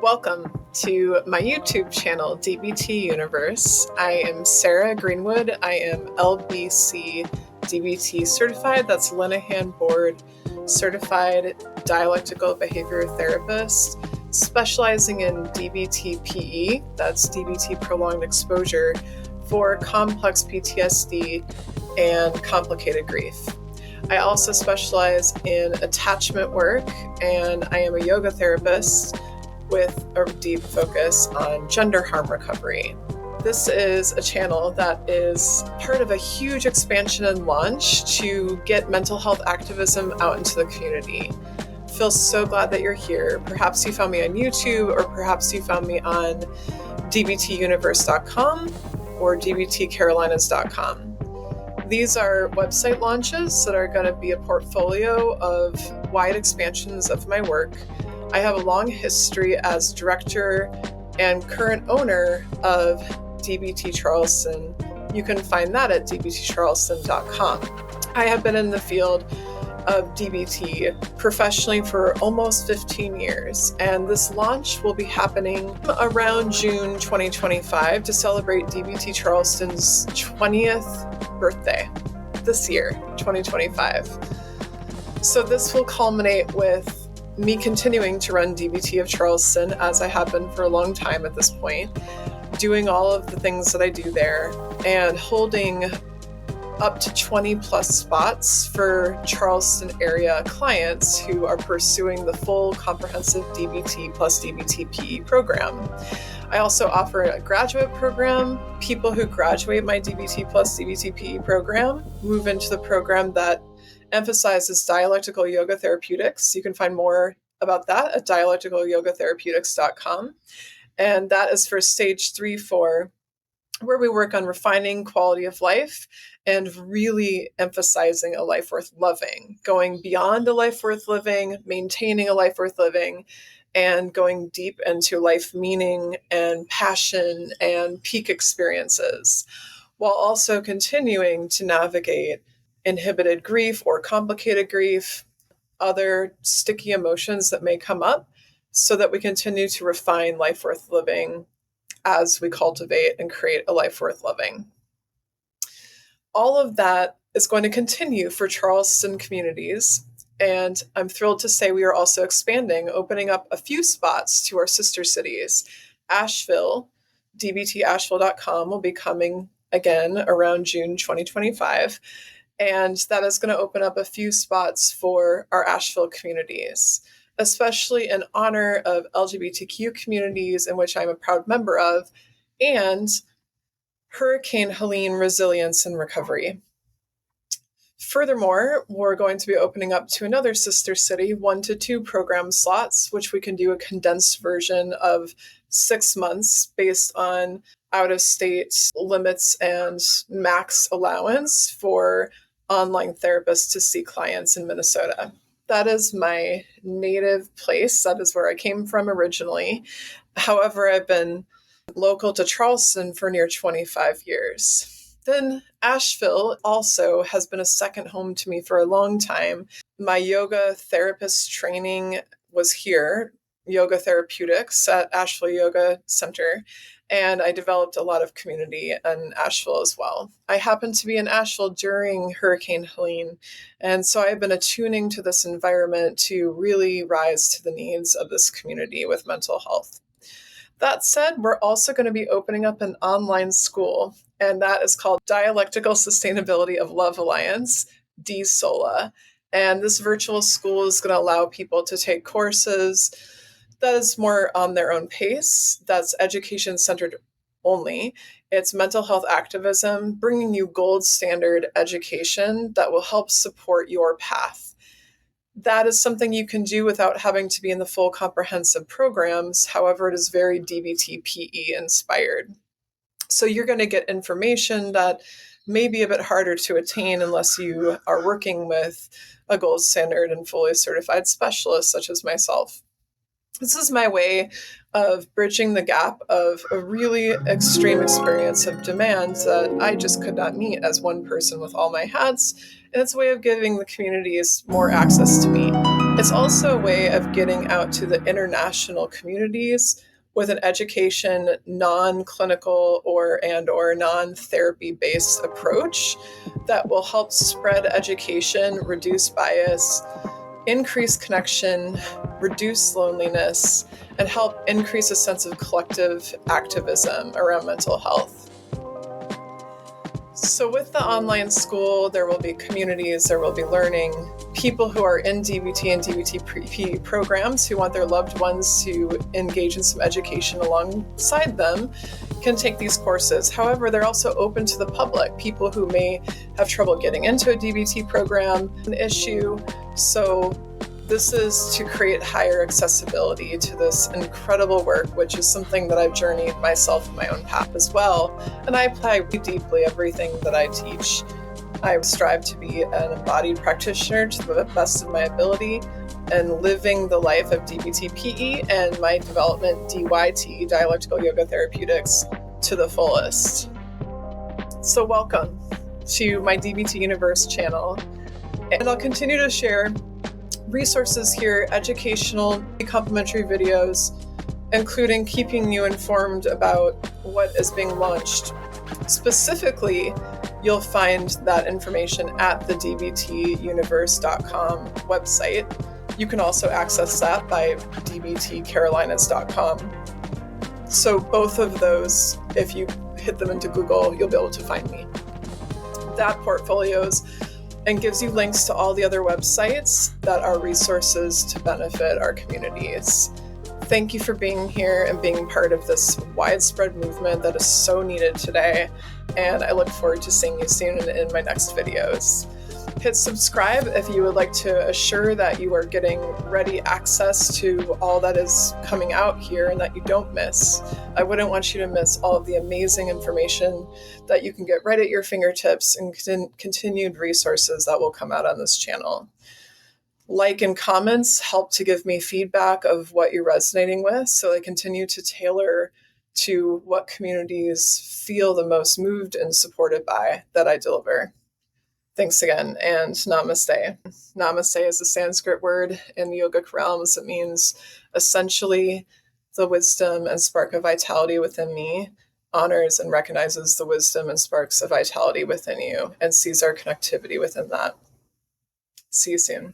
Welcome to my YouTube channel, DBT Universe. I am Sarah Greenwood. I am LBC DBT certified, that's Linehan Board certified dialectical behavior therapist, specializing in DBTPE, that's DBT prolonged exposure, for complex PTSD and complicated grief. I also specialize in attachment work, and I am a yoga therapist with a deep focus on gender harm recovery. This is a channel that is part of a huge expansion and launch to get mental health activism out into the community. I feel so glad that you're here. Perhaps you found me on YouTube, or perhaps you found me on dbtuniverse.com or dbtcarolinas.com. These are website launches that are going to be a portfolio of wide expansions of my work. I have a long history as director and current owner of DBT Charleston. You can find that at dbtcharleston.com. I have been in the field of DBT professionally for almost 15 years, and this launch will be happening around June 2025 to celebrate DBT Charleston's 20th birthday this year, 2025. So this will culminate with me continuing to run DBT of Charleston, as I have been for a long time at this point, doing all of the things that I do there, and holding up to 20 plus spots for Charleston area clients who are pursuing the full comprehensive DBT plus dbtPE program. I also offer a graduate program. People who graduate my DBT plus dbtPE program move into the program that emphasizes dialectical yoga therapeutics. You can find more about that at dialecticalyogatherapeutics.com. And that is for stage 3-4, where we work on refining quality of life and really emphasizing a life worth loving, going beyond a life worth living, maintaining a life worth living, and going deep into life meaning and passion and peak experiences, while also continuing to navigate inhibited grief or complicated grief, other sticky emotions that may come up, so that we continue to refine life worth living as we cultivate and create a life worth living. All of that is going to continue for Charleston communities, and I'm thrilled to say we are also expanding, opening up a few spots to our sister cities. Asheville, dbtasheville.com will be coming again around June 2025. And that is going to open up a few spots for our Asheville communities, especially in honor of LGBTQ communities, in which I'm a proud member of, and Hurricane Helene resilience and recovery. Furthermore, we're going to be opening up to another sister city 1 to 2 program slots, which we can do a condensed version of 6 months based on out-of-state limits and max allowance for online therapists to see clients in Minnesota. That is my native place. That is where I came from originally. However, I've been local to Charleston for near 25 years. Then Asheville also has been a second home to me for a long time. My yoga therapist training was here, yoga therapeutics at Asheville Yoga Center, and I developed a lot of community in Asheville as well. I happened to be in Asheville during Hurricane Helene, and so I've been attuning to this environment to really rise to the needs of this community with mental health. That said, we're also going to be opening up an online school, and that is called Dialectical Sustainability of Love Alliance, DSOLA. And this virtual school is going to allow people to take courses that is more on their own pace, that's education-centered only. It's mental health activism, bringing you gold standard education that will help support your path. That is something you can do without having to be in the full comprehensive programs. However, it is very DBT-PE inspired. So you're going to get information that may be a bit harder to attain unless you are working with a gold standard and fully certified specialist such as myself. This is my way of bridging the gap of a really extreme experience of demand that I just could not meet as one person with all my hats. And it's a way of giving the communities more access to me. It's also a way of getting out to the international communities with an education, non-clinical or non-therapy based approach that will help spread education, reduce bias, increase connection, reduce loneliness, and help increase a sense of collective activism around mental health. So with the online school, there will be communities, there will be learning, people who are in DBT and DBT programs who want their loved ones to engage in some education alongside them can take these courses. However, they're also open to the public, people who may have trouble getting into a DBT program, an issue. So this is to create higher accessibility to this incredible work, which is something that I've journeyed myself in my own path as well. And I apply deeply everything that I teach. I strive to be an embodied practitioner to the best of my ability and living the life of DBTPE and my development DYT, Dialectical Yoga Therapeutics, to the fullest. So welcome to my DBT Universe channel. And I'll continue to share resources here, educational, complimentary videos, including keeping you informed about what is being launched. Specifically, you'll find that information at the dbtuniverse.com website. You can also access that by dbtcarolinas.com. So both of those, if you hit them into Google, you'll be able to find me. That portfolios and gives you links to all the other websites that are resources to benefit our communities. Thank you for being here and being part of this widespread movement that is so needed today. And I look forward to seeing you soon in my next videos. Hit subscribe if you would like to assure that you are getting ready access to all that is coming out here and that you don't miss. I wouldn't want you to miss all of the amazing information that you can get right at your fingertips and continued resources that will come out on this channel. Like and comments help to give me feedback of what you're resonating with, so I continue to tailor to what communities feel the most moved and supported by that I deliver. Thanks again, and namaste. Namaste is a Sanskrit word in the yogic realms. It means essentially the wisdom and spark of vitality within me honors and recognizes the wisdom and sparks of vitality within you and sees our connectivity within that. See you soon.